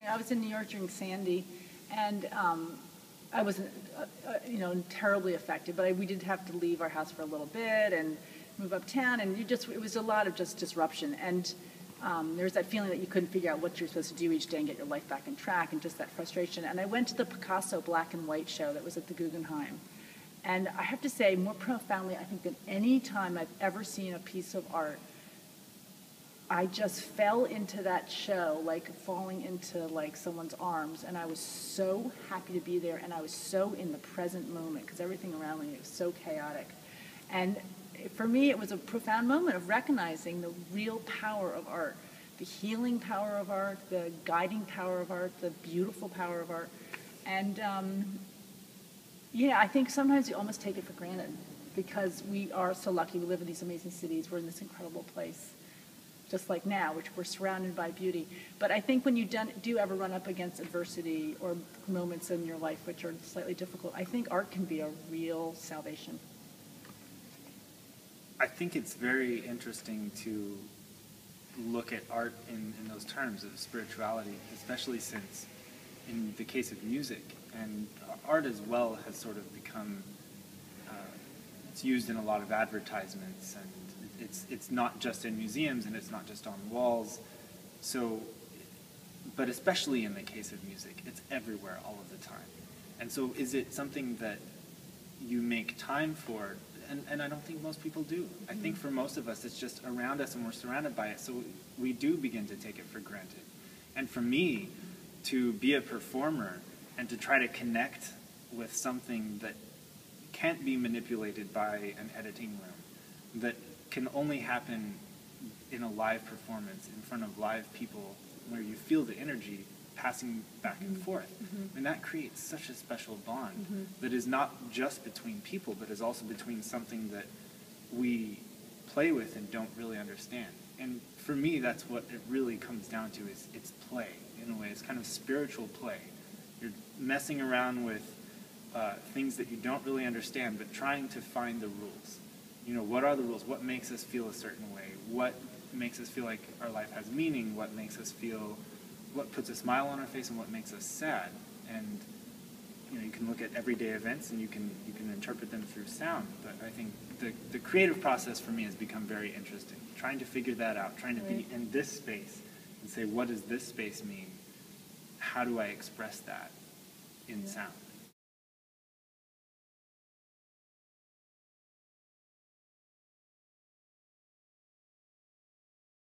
I was in New York during Sandy, and I wasn't, terribly affected. But we did have to leave our house for a little bit and move uptown, and it was a lot of just disruption. And there was that feeling that you couldn't figure out what you're supposed to do each day and get your life back on track, and just that frustration. And I went to the Picasso black and white show that was at the Guggenheim. And I have to say, more profoundly, I think, than any time I've ever seen a piece of art, I just fell into that show, like falling into like someone's arms, and I was so happy to be there, and I was so in the present moment, because everything around me was so chaotic. And for me, it was a profound moment of recognizing the real power of art, the healing power of art, the guiding power of art, the beautiful power of art. And I think sometimes you almost take it for granted, because we are so lucky. We live in these amazing cities. We're in this incredible place, just like now, which we're surrounded by beauty. But I think when you do ever run up against adversity or moments in your life which are slightly difficult, I think art can be a real salvation. I think it's very interesting to look at art in those terms of spirituality, especially since in the case of music, and art as well has sort of become, it's used in a lot of advertisements, and it's not just in museums, and it's not just on walls. So, but especially in the case of music, it's everywhere all of the time. And so is it something that you make time for? And I don't think most people do. I think for most of us, it's just around us and we're surrounded by it, so we do begin to take it for granted. And for me, to be a performer and to try to connect with something that can't be manipulated by an editing room, that can only happen in a live performance in front of live people where you feel the energy passing back and forth. And that creates such a special bond that is not just between people, but is also between something that we play with and don't really understand. And for me, that's what it really comes down to, is it's play, in a way. It's kind of spiritual play. You're messing around with things that you don't really understand, but trying to find the rules. What are the rules? What makes us feel a certain way? What makes us feel like our life has meaning? What makes us feel, what puts a smile on our face, and what makes us sad? And you can look at everyday events and you can interpret them through sound. But I think the creative process for me has become very interesting. Trying to figure that out, trying to be in this space and say, what does this space mean? How do I express that in sound?